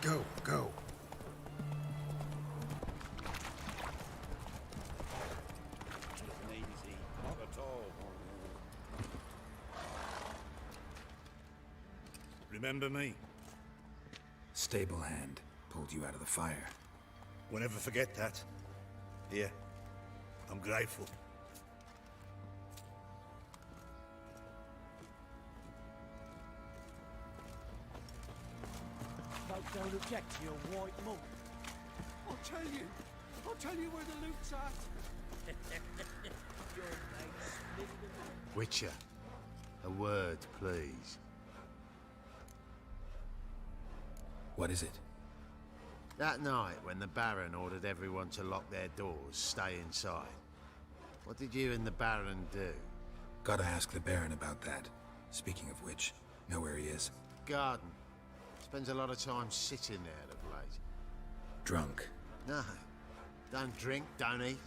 Go. Easy, not at all. Remember me? Stable hand pulled you out of the fire. We'll never forget that. Here, I'm grateful. Folk don't object to your white mug. I'll tell you where the loot's at. Your face split the Witcher, a word, please. What is it? That night when the Baron ordered everyone to lock their doors, stay inside. What did you and the Baron do? Gotta ask the Baron about that. Speaking of which, know where he is? Garden. Spends a lot of time sitting there of late. Drunk. No. Don't drink, don't eat.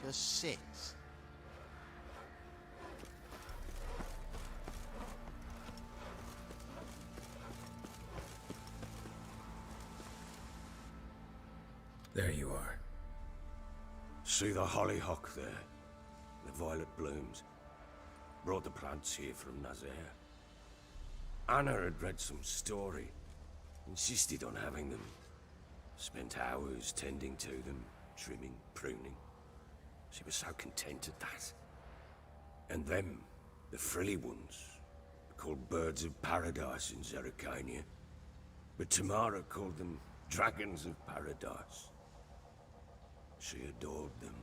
Just sits. There you are. See the hollyhock there? The violet blooms. Brought the plants here from Nazaire. Anna had read some story. Insisted on having them. Spent hours tending to them, trimming, pruning. She was so content at that. And them, the frilly ones, called birds of paradise in Zerrikania. But Tamara called them dragons of paradise. She adored them.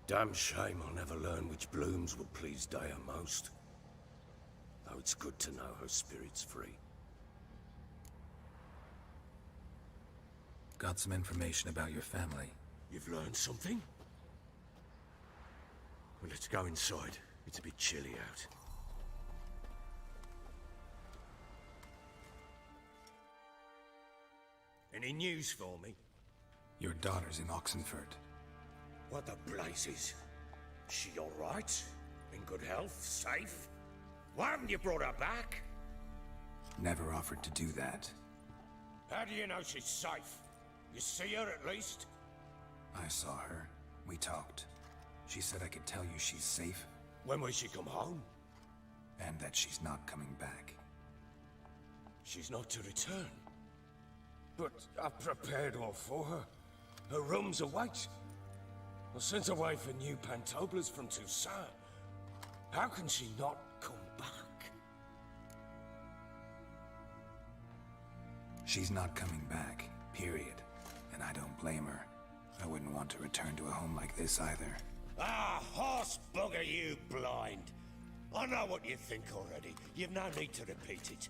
Damn shame I'll never learn which blooms will please Dea most. Though it's good to know her spirit's free. Got some information about your family. You've learned something? Well, let's go inside. It's a bit chilly out. Any news for me? Your daughter's in Oxenford. What the blazes? She all right? In good health? Safe? Why haven't you brought her back? Never offered to do that. How do you know she's safe? You see her at least? I saw her. We talked. She said I could tell you she's safe, When will she come home? and that she's not coming back. She's not to return. But I've prepared all for her. Her rooms await. I sent away for new pantoblas from Toussaint. How can she not come back? She's not coming back, period. And I don't blame her. I wouldn't want to return to a home like this either. Ah, horse bugger you blind. I know what you think already. You've no need to repeat it.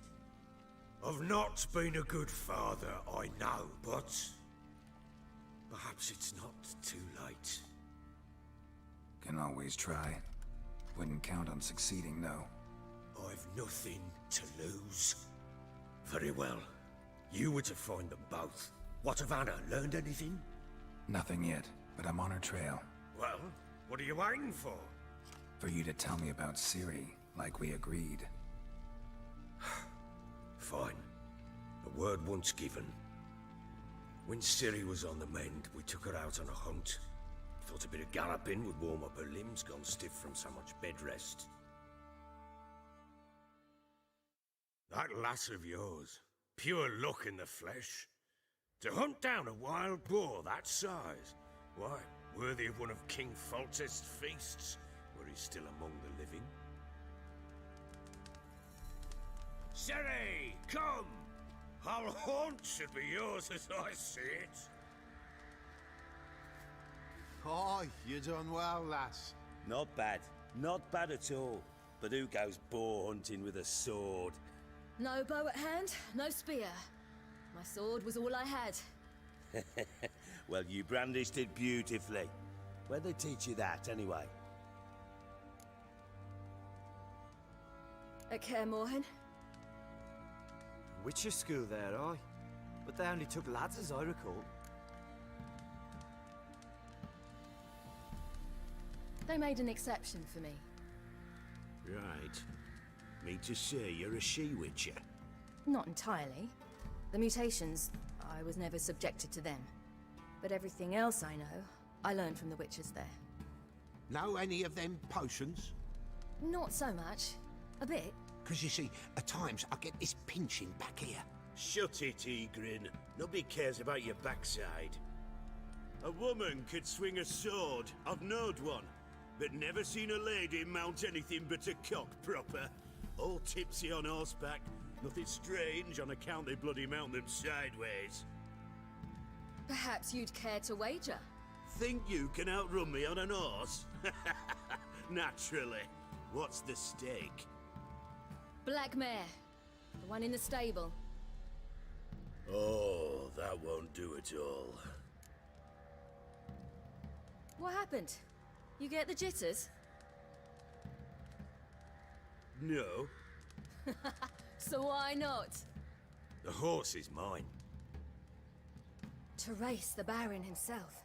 I've not been a good father, I know, but perhaps it's not too late. Can always try. Wouldn't count on succeeding, though. I've nothing to lose. Very well. You were to find them both. What of Anna? Learned anything? Nothing yet, but I'm on her trail. Well, what are you waiting for? For you to tell me about Ciri, like we agreed. Fine. A word once given. When Ciri was on the mend, we took her out on a hunt. Thought a bit of galloping would warm up her limbs, gone stiff from so much bed rest. That lass of yours, pure luck in the flesh. To hunt down a wild boar that size, why, worthy of one of King Foltest's feasts, were he still among the living. Ciri, come! Our haunt should be yours as I see it. Aye, you done well, lass. Not bad. Not bad at all. But who goes boar hunting with a sword? No bow at hand, no spear. My sword was all I had. Well, you brandished it beautifully. Where'd they teach you that, anyway? At Kaer Morhen. Witcher school there, aye. But they only took lads, as I recall. They made an exception for me. Right. Mean to say you're a she-witcher? Not entirely. The mutations, I was never subjected to them. But everything else I know, I learned from the witches there. Know any of them potions? Not so much. A bit. Because you see, at times I get this pinching back here. Shut it, Egrin. Nobody cares about your backside. A woman could swing a sword. I've knowed one. But never seen a lady mount anything but a cock proper. All tipsy on horseback. Nothing strange on account they bloody mount them sideways. Perhaps you'd care to wager? Think you can outrun me on an horse? Naturally. What's the stake? Black mare. The one in the stable. Oh, that won't do it all. What happened? You get the jitters? No. So why not? The horse is mine. To race the Baron himself.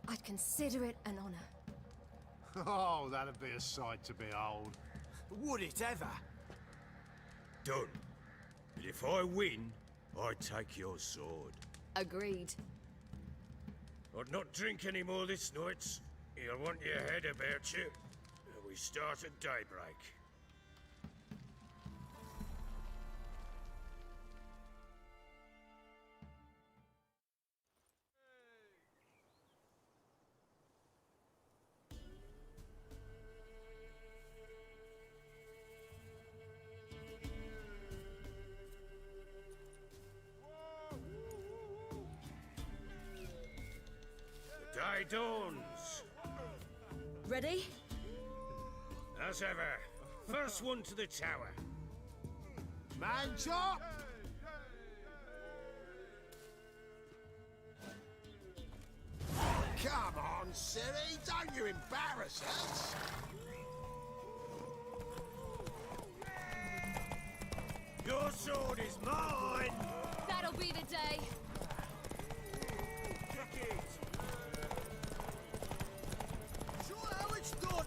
I'd consider it an honor. Oh, that'd be a sight to behold. Would it ever? Done. But if I win, I take your sword. Agreed. I'd not drink any more this night. You'll want your head about you. We start at daybreak. The day dawns. Ready? As ever, first one to the tower. Man chop! Come on, Siri, don't you embarrass us! Your sword is mine! That'll be the day. Take it! Sure how it's done!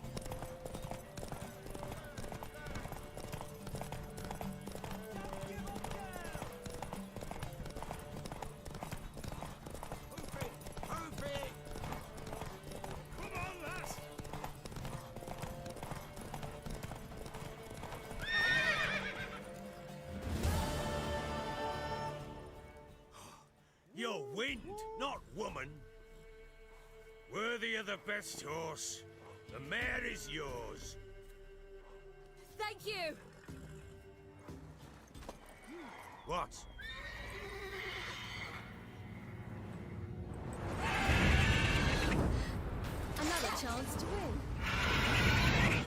You're wind, not woman. Worthy of the best horse. The mare is yours. Thank you! What? Another chance to win.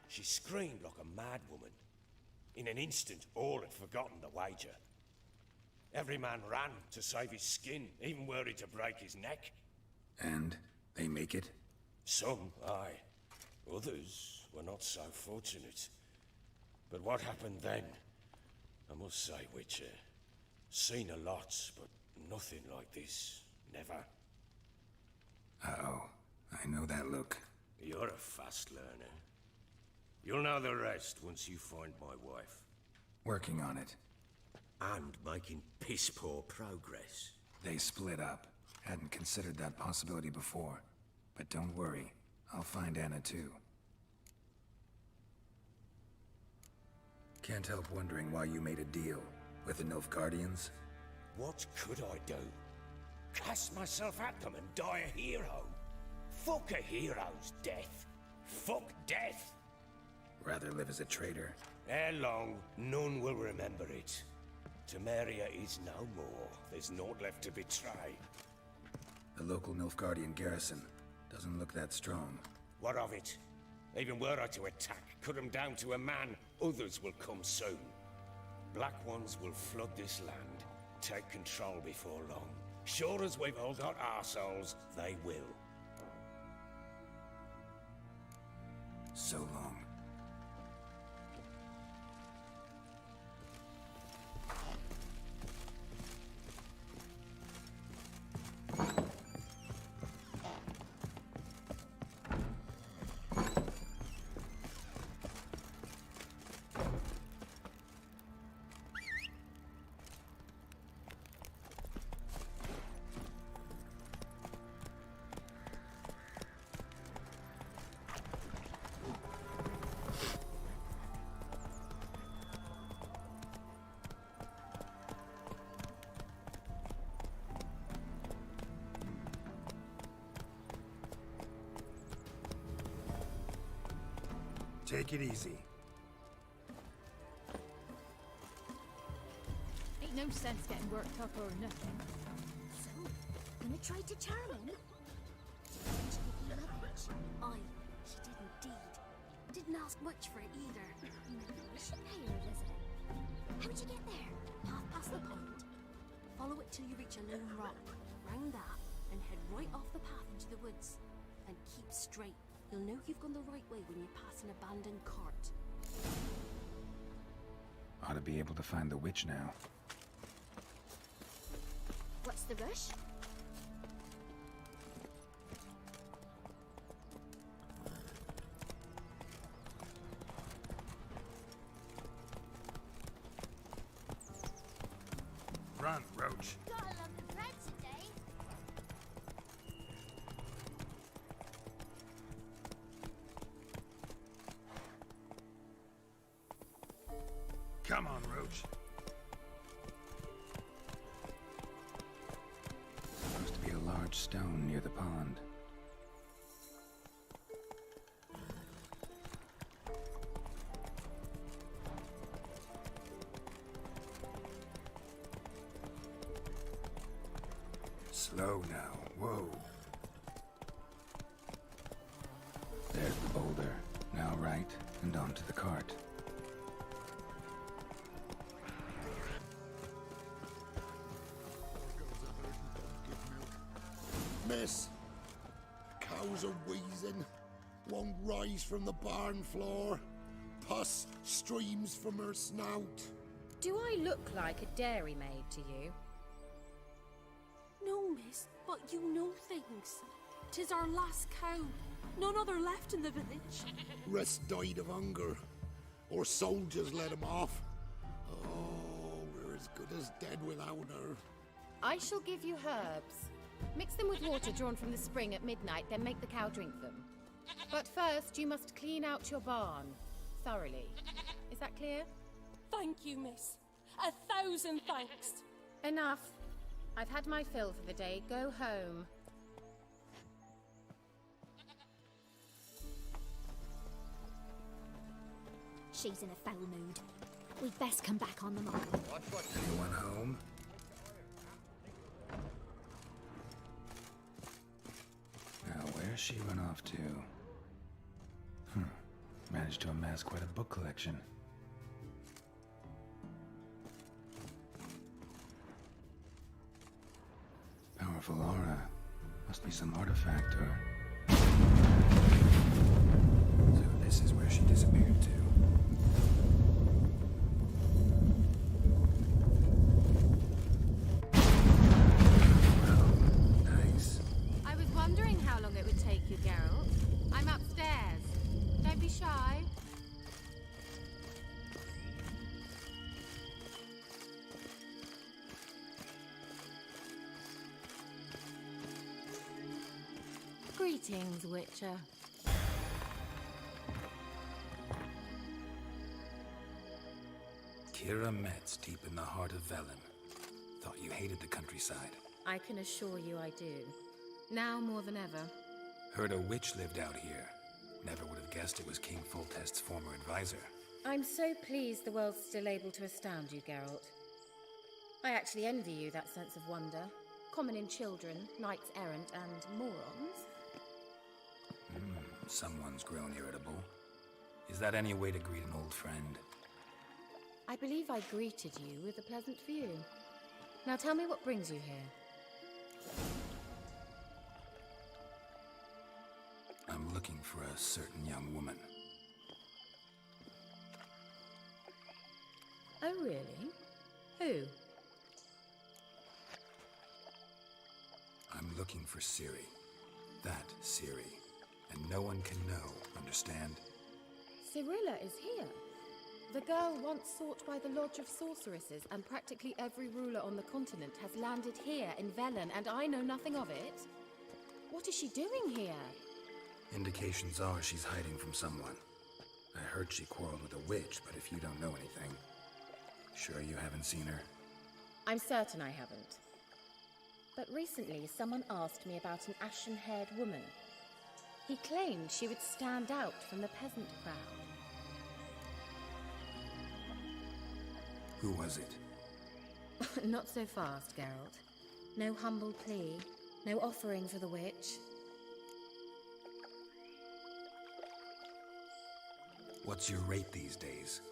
She screamed like a mad woman. In an instant, all had forgotten the wager. Every man ran to save his skin, even were it to break his neck. And they make it? Some, aye. Others were not so fortunate. But what happened then? I must say, Witcher, seen a lot, but nothing like this. Never. Uh-oh. I know that look. You're a fast learner. You'll know the rest once you find my wife. Working on it. And making piss-poor progress. They split up. Hadn't considered that possibility before. But don't worry. I'll find Anna too. Can't help wondering why you made a deal with the Nilfgaardians. What could I do? Cast myself at them and die a hero? Fuck a hero's death. Fuck death. Rather live as a traitor. Ere long, none will remember it. Temeria is no more. There's naught left to betray. The local Nilfgaardian garrison doesn't look that strong. What of it? Even were I to attack, cut them down to a man, others will come soon. Black Ones will flood this land, take control before long. Sure as we've all got arseholes, they will. So long. Take it easy. Ain't no sense getting worked up or nothing. So, gonna try to charm him? Did she give you luggage? Aye, she did indeed. Didn't ask much for it either. Maybe we should pay her a visit. How'd you get there? Half past the pond. Follow it till you reach a lone rock. Round that, and head right off the path into the woods. And keep straight. You'll know you've gone the right way when you pass an abandoned cart. Ought to be able to find the witch now. What's the rush? Run, Roach. Gotta love the bread today. Come on, Roach. Supposed to be a large stone near the pond. Slow now. Whoa. There's the boulder. Now right, and onto the cart. Miss, cows are wheezing, won't rise from the barn floor. Pus streams from her snout. Do I look like a dairymaid to you? No, miss, but you know things. 'Tis our last cow. None other left in the village. Rest died of hunger, or soldiers let him off. Oh, we're as good as dead without her. I shall give you herbs. Mix them with water drawn from the spring at midnight, then make the cow drink them. But first, you must clean out your barn thoroughly. Is that clear? Thank you, miss. 1,000 thanks. Enough. I've had my fill for the day. Go home. She's in a foul mood. We'd best come back on the morrow. Anyone home? Now, where's she run off to? Managed to amass quite a book collection. Powerful aura. Must be some artifact or... So this is where she disappeared to. Oh, nice. I was wondering how long it would take you, Geralt. I'm upstairs. Don't be shy. Greetings, Witcher. Kira Metz, deep in the heart of Velen. Thought you hated the countryside. I can assure you I do. Now more than ever. Heard a witch lived out here. Never would have guessed it was King Foltest's former advisor. I'm so pleased the world's still able to astound you, Geralt. I actually envy you that sense of wonder. Common in children, knights errant, and morons. Someone's grown irritable. Is that any way to greet an old friend? I believe I greeted you with a pleasant view. Now tell me what brings you here. I'm looking for a certain young woman. Oh, really? Who? I'm looking for Ciri. That Ciri. And no one can know, understand? Cirilla is here. The girl once sought by the Lodge of Sorceresses, and practically every ruler on the continent has landed here in Velen, and I know nothing of it. What is she doing here? Indications are she's hiding from someone. I heard she quarreled with a witch, but if you don't know anything, sure you haven't seen her? I'm certain I haven't. But recently, someone asked me about an ashen-haired woman. He claimed she would stand out from the peasant crowd. Who was it? Not so fast, Geralt. No humble plea, no offering for the witch. What's your rate these days?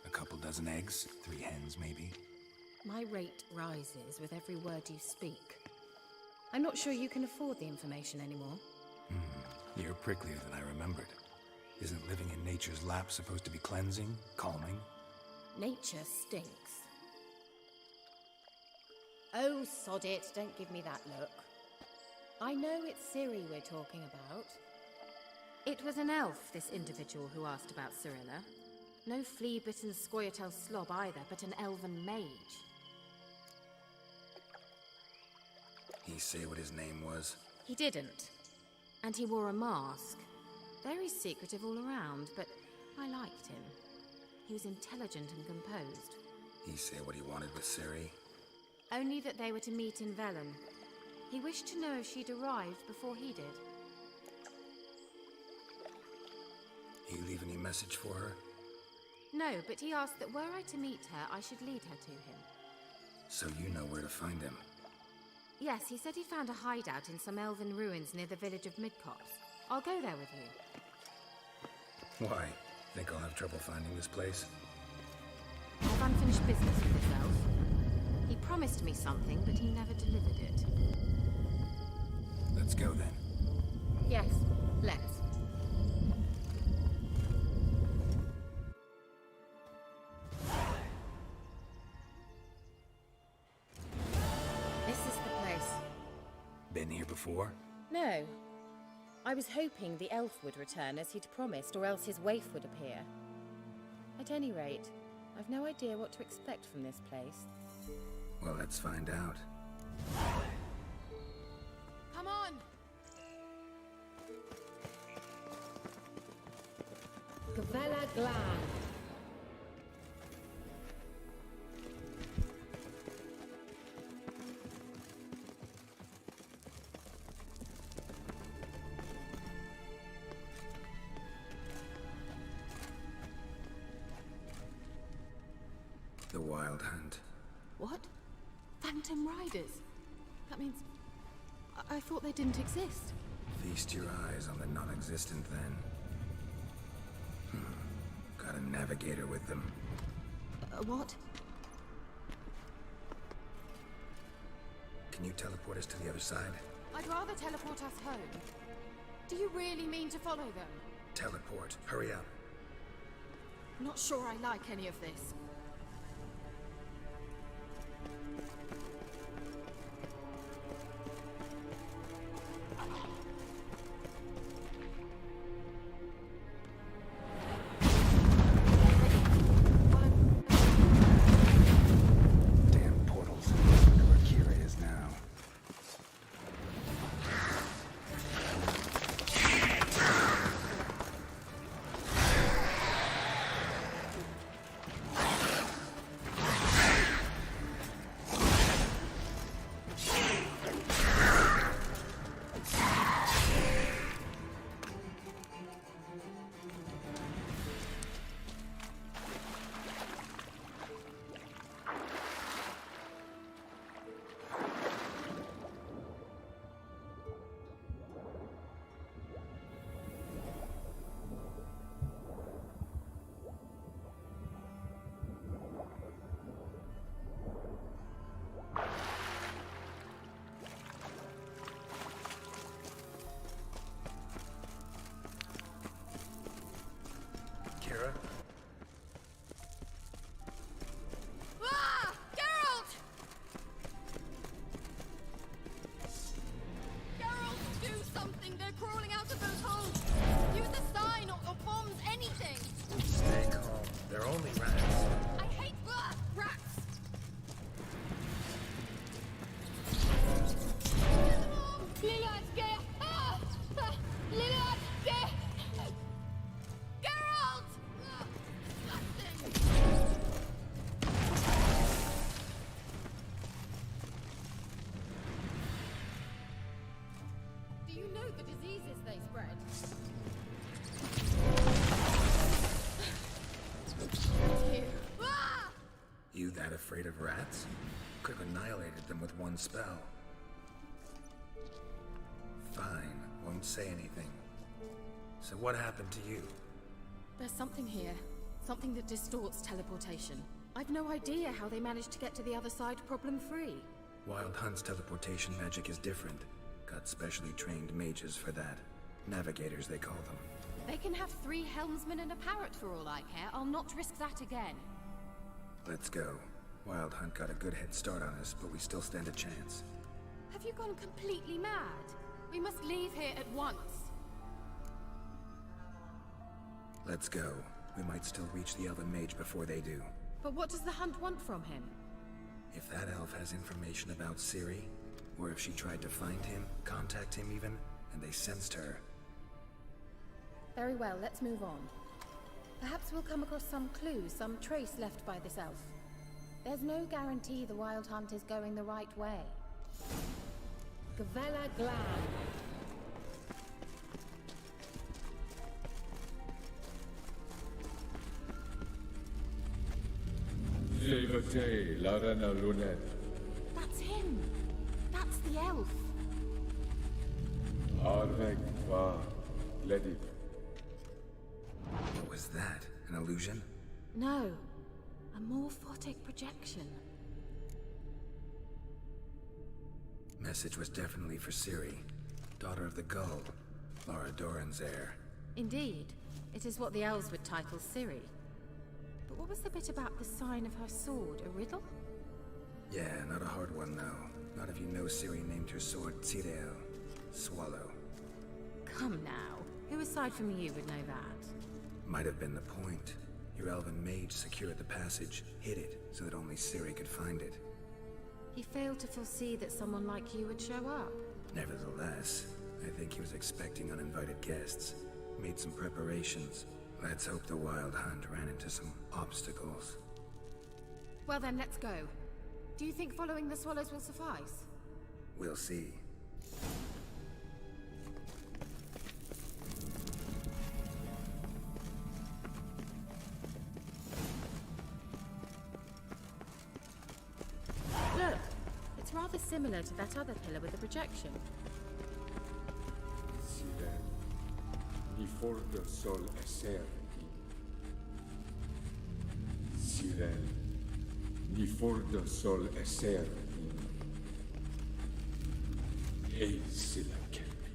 A couple dozen eggs? 3 hens, maybe? My rate rises with every word you speak. I'm not sure you can afford the information anymore. You're pricklier than I remembered. Isn't living in nature's lap supposed to be cleansing, calming? Nature stinks. Oh, sod it, don't give me that look. I know it's Ciri we're talking about. It was an elf, this individual who asked about Cirilla. No flea-bitten Scoia'tael slob either, but an elven mage. He say what his name was? He didn't. And he wore a mask. Very secretive all around, but I liked him. He was intelligent and composed. He say what he wanted with Ciri? Only that they were to meet in Velen. He wished to know if she'd arrived before he did. He leave any message for her? No, but he asked that were I to meet her, I should lead her to him. So you know where to find him? Yes, he said he found a hideout in some elven ruins near the village of Midcopse. I'll go there with you. Why? Think I'll have trouble finding this place? I've unfinished business with this elf. He promised me something, but he never delivered it. Let's go then. Yes, let's. This is the place. Been here before? No. I was hoping the elf would return as he'd promised, or else his waif would appear. At any rate, I've no idea what to expect from this place. Well, let's find out. Come on! Gavella Glan. The Wild Hunt. What? Phantom Riders? That means... I thought they didn't exist. Feast your eyes on the non-existent then. Got a navigator with them. What? Can you teleport us to the other side? I'd rather teleport us home. Do you really mean to follow them? Teleport. Hurry up. Not sure I like any of this. Damn portals. Wonder where Kira is now. Kira? Ah! Geralt! Geralt, do something! They're crawling out of those holes! Use a sign or bombs, anything! Stay calm. They're only rats. I hate rats! Geralt! Do you know the diseases they spread? Here. Ah! You that afraid of rats? Could have annihilated them with one spell. Fine, won't say anything. So what happened to you? There's something here. Something that distorts teleportation. I've no idea how they managed to get to the other side problem-free. Wild Hunt's teleportation magic is different. Got specially trained mages for that. Navigators, they call them. They can have 3 helmsmen and a parrot for all I care. I'll not risk that again. Let's go. Wild Hunt got a good head start on us, but we still stand a chance. Have you gone completely mad? We must leave here at once. Let's go. We might still reach the Elven Mage before they do. But what does the Hunt want from him? If that elf has information about Ciri, or if she tried to find him, contact him even, and they sensed her. Very well, let's move on. Perhaps we'll come across some clue, some trace left by this elf. There's no guarantee the Wild Hunt is going the right way. Gavella Glan. That's him! That's the elf! What was that? An illusion? No. A morphotic projection. Message was definitely for Ciri, daughter of the Gull, Lara Doran's heir. Indeed. It is what the elves would title Ciri. But what was the bit about the sign of her sword? A riddle? Yeah, not a hard one though. Not if you know Ciri named her sword Tirel, Swallow. Come now. Who aside from you would know that? Might have been the point. Your elven mage secured the passage, hid it, so that only Ciri could find it. He failed to foresee that someone like you would show up. Nevertheless, I think he was expecting uninvited guests. Made some preparations. Let's hope the Wild Hunt ran into some obstacles. Well then, let's go. Do you think following the swallows will suffice? We'll see. Look! It's rather similar to that other pillar with the projection. Ni fordo sol eser Sirel, ni fordo sol eser Ei sila kelpi.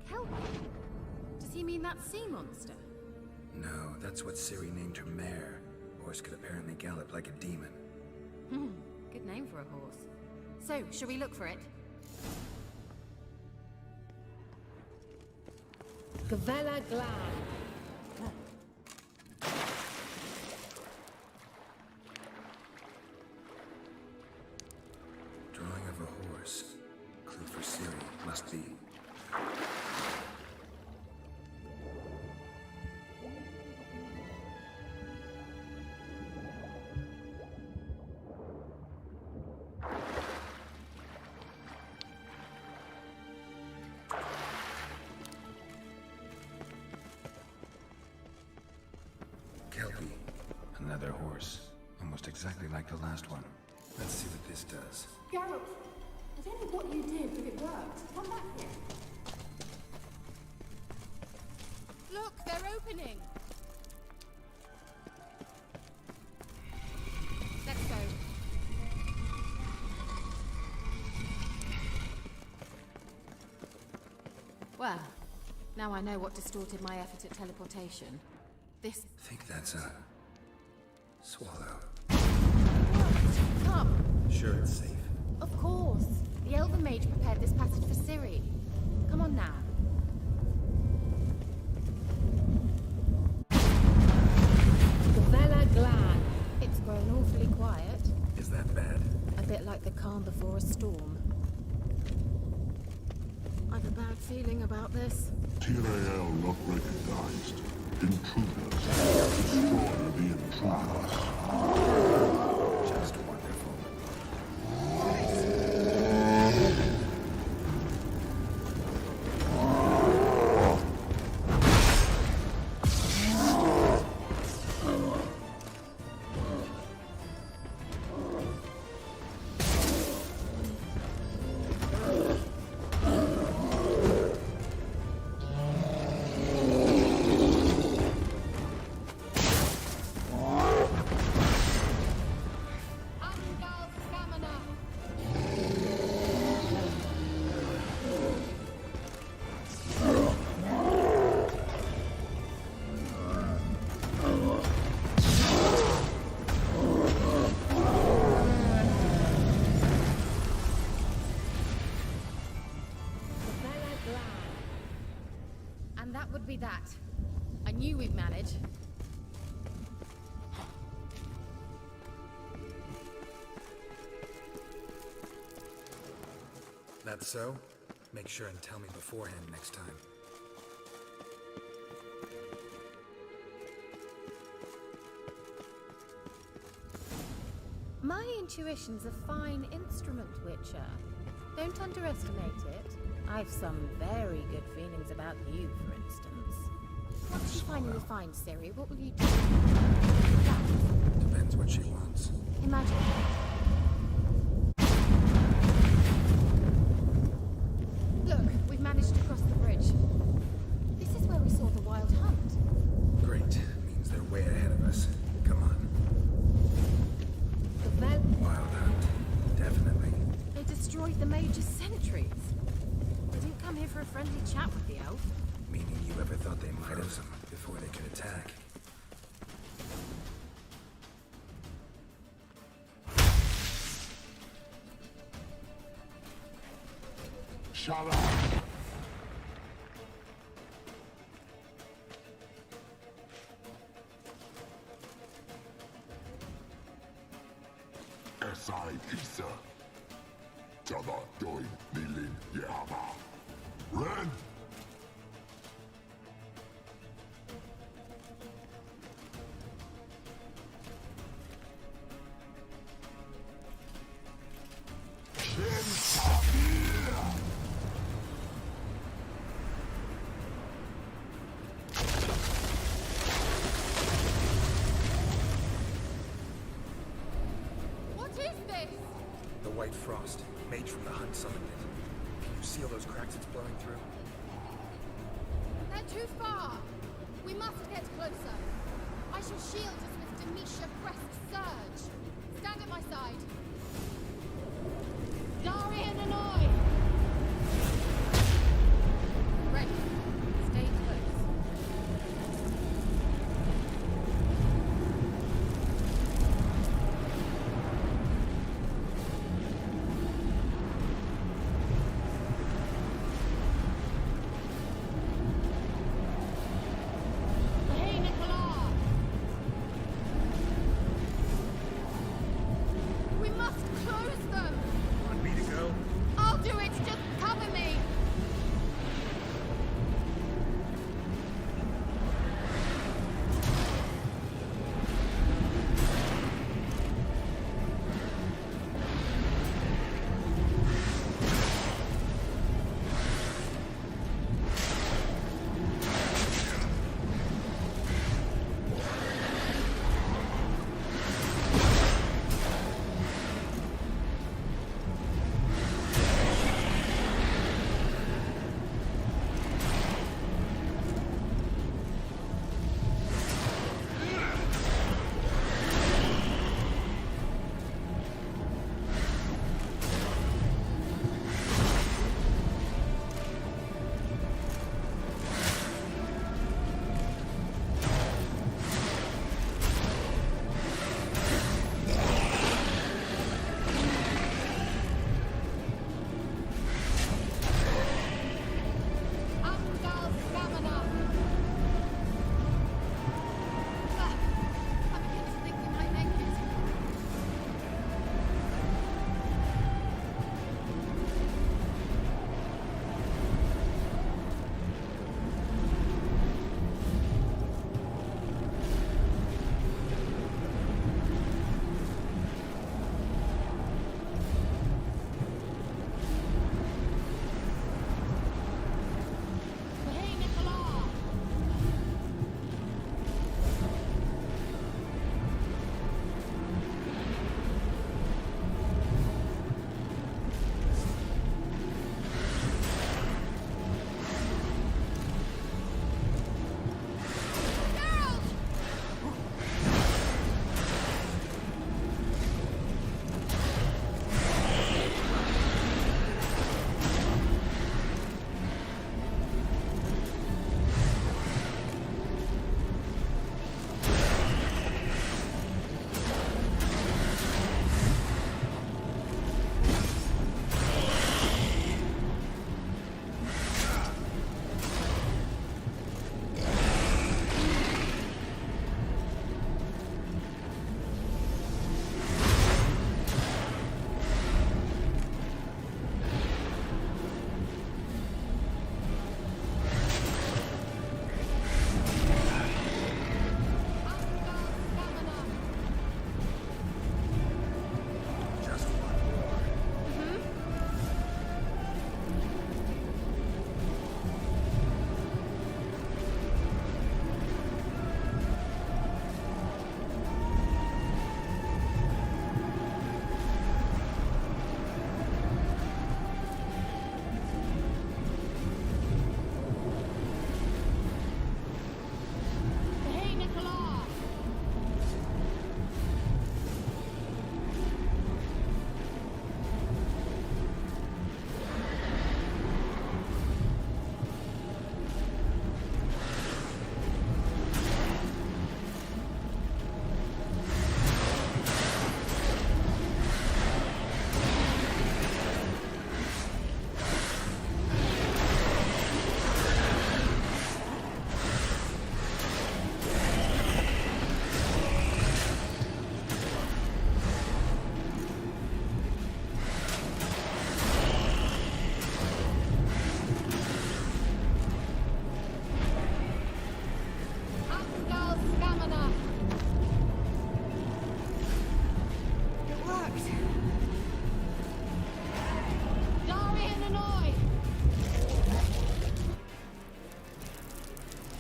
Kelpie? Does he mean that sea monster? No, that's what Ciri named her mare. Horse could apparently gallop like a demon. Good name for a horse. So, shall we look for it? Gavella Glan. Drawing of a horse. Clue for Ciri, must be. Kelpie. Another horse. Almost exactly like the last one. Let's see what this does. Geralt, I don't know what you did, but it worked. Come back here. Look, they're opening. Let's go. Well, now I know what distorted my effort at teleportation. This... Think that's a... swallow. Come! Sure it's safe? Of course. The Elven Mage prepared this passage for Ciri. Come on now. Gavella Glan. It's grown awfully quiet. Is that bad? A bit like the calm before a storm. I've a bad feeling about this. Tirel not recognized. Intruders. Destroy the intruders. Just wonderful. that would be that. I knew we'd manage. That's so? Make sure and tell me beforehand next time. My intuition's a fine instrument, Witcher. Don't underestimate it. I've some very good feelings about you, for instance. Once you finally find Ciri, what will you do? Depends what she wants. Imagine. Look, we've managed to cross the bridge. This is where we saw the wild hunt. Great. Means they're way ahead of us. Come on. Wild hunt. Definitely. They destroyed the Mage's sentries. They didn't come here for a friendly chat with the elf. Meaning you ever thought they might have some before they could attack? Shut up! Esai Isa. Tada doi nilin yama. Ren! The White Frost. Mage from the Hunt summoned it. Can you see all those cracks it's blowing through? They're too far. We must get closer. I shall shield us with Demetia Crest Surge. Stand at my side. Darian and I! Ready. Stay close.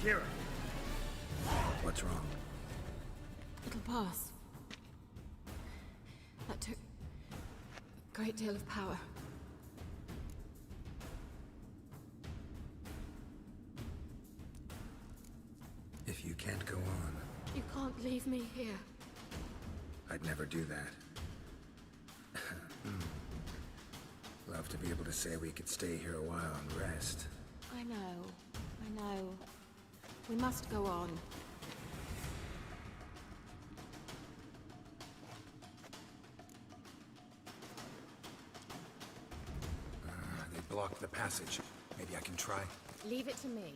Kira! What's wrong? It'll pass. That took a great deal of power. If you can't go on, You can't leave me here. I'd never do that. Love to be able to say we could stay here a while and rest. I know. We must go on. They blocked the passage. Maybe I can try. Leave it to me.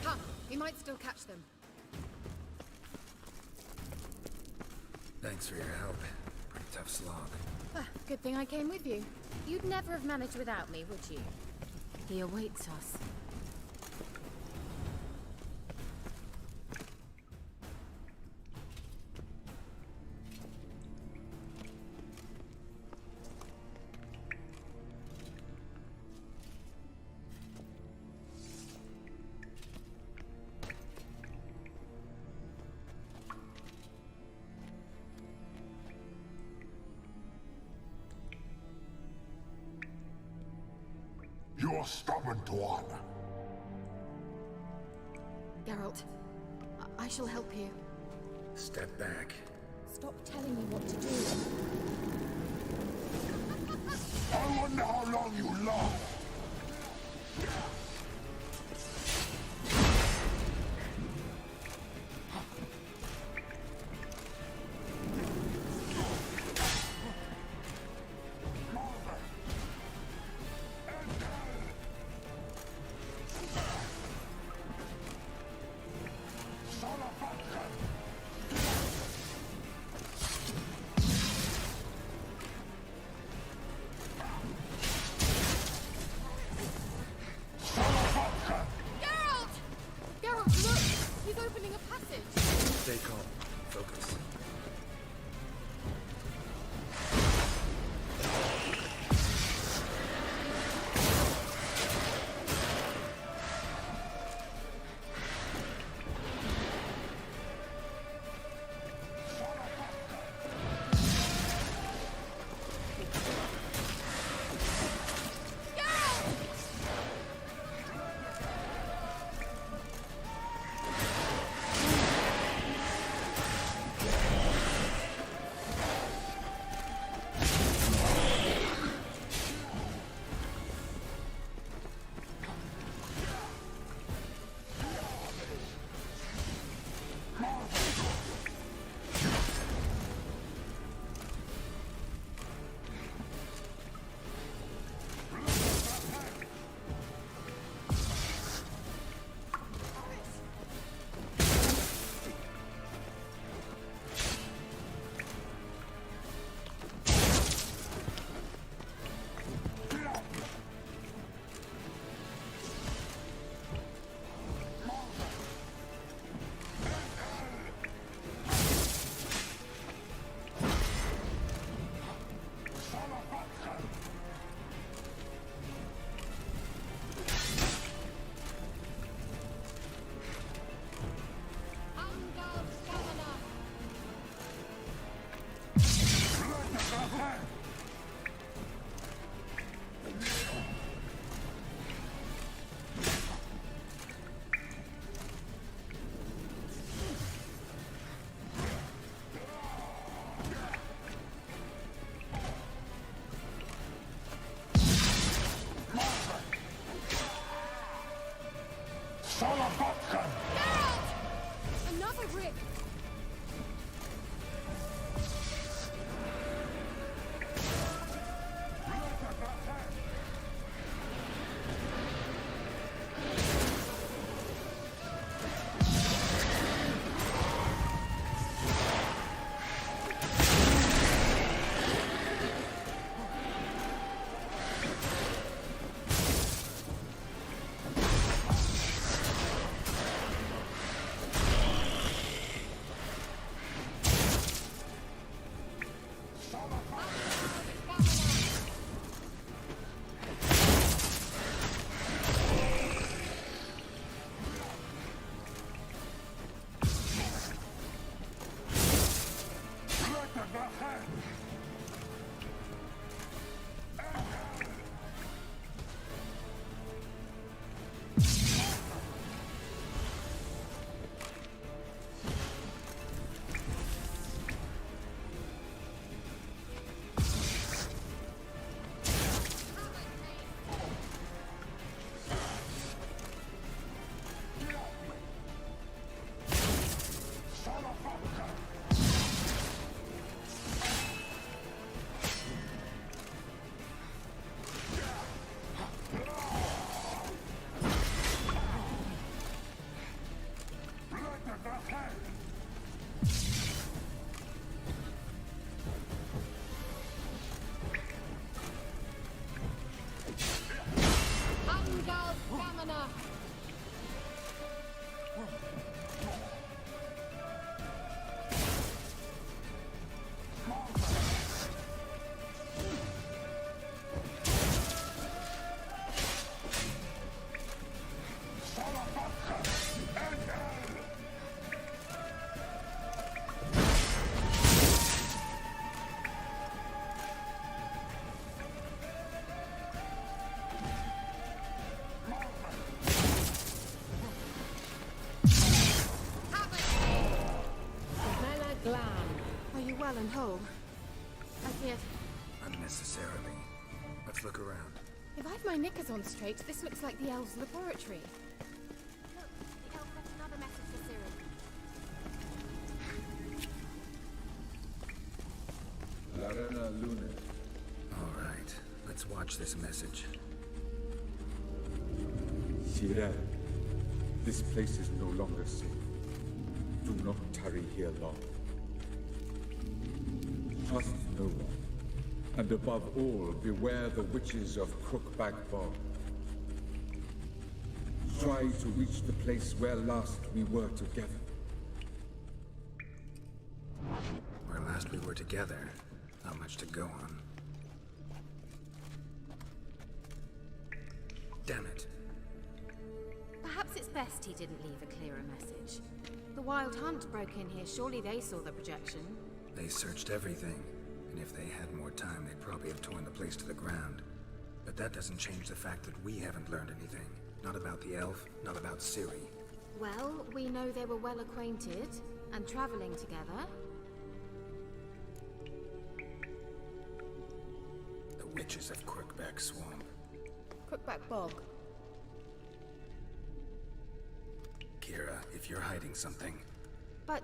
Come, we might still catch them. Thanks for your help. Pretty tough slog. Good thing I came with you. You'd never have managed without me, would you? He awaits us. You're stubborn, Tuan. Geralt, I shall help you. Step back. Stop telling me what to do. I wonder how long you last. you well and whole? I feared... Unnecessarily. Let's look around. If I've my knickers on straight, this looks like the elves' laboratory. Look, the elf left another message for Cyril. Larena Luna. All right, let's watch this message. Cyril, this place is no longer safe. Do not tarry here long. Trust no one. And above all, beware the witches of Crookback Bog. Try to reach the place where last we were together. Where last we were together. Not much to go on. Damn it. Perhaps it's best he didn't leave a clearer message. The Wild Hunt broke in here. Surely they saw the projection. They searched everything. And if they had more time, they'd probably have torn the place to the ground. But that doesn't change the fact that we haven't learned anything. Not about the elf, not about Ciri. Well, we know they were well acquainted and traveling together. The witches of Crookback Swamp. Crookback Bog. Kira, if you're hiding something... But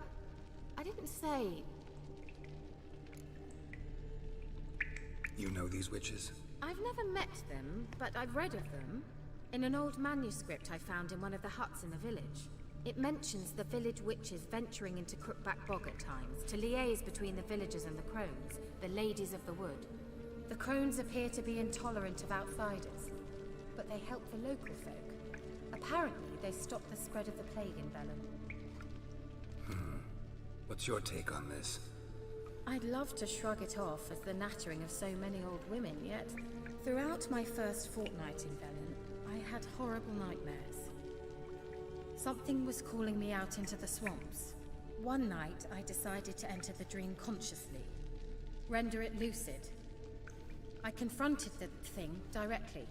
I didn't say... You know these witches? I've never met them, but I've read of them. In an old manuscript I found in one of the huts in the village. It mentions the village witches venturing into Crookback Bog at times, to liaise between the villagers and the crones, the ladies of the wood. The crones appear to be intolerant of outsiders, but they help the local folk. Apparently, they stopped the spread of the plague in Velen. What's your take on this? I'd love to shrug it off as the nattering of so many old women, yet throughout my first fortnight in Velen, I had horrible nightmares. Something was calling me out into the swamps. One night, I decided to enter the dream consciously, render it lucid. I confronted the thing directly.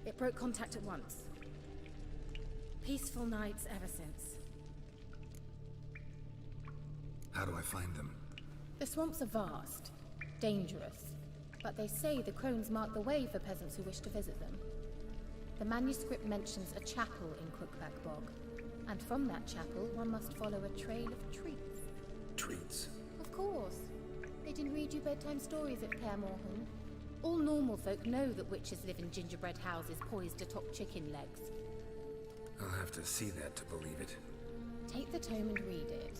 It broke contact at once. Peaceful nights ever since. How do I find them? The swamps are vast, dangerous, but they say the crones mark the way for peasants who wish to visit them. The manuscript mentions a chapel in Crookback Bog, and from that chapel one must follow a trail of treats. Treats? Of course. They didn't read you bedtime stories at Kaer Morhen. All normal folk know that witches live in gingerbread houses poised atop chicken legs. I'll have to see that to believe it. Take the tome and read it.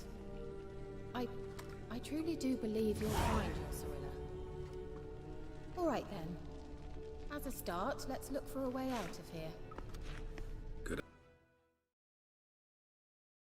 I truly do believe you'll find your Cyrilla. All right then. As a start, let's look for a way out of here.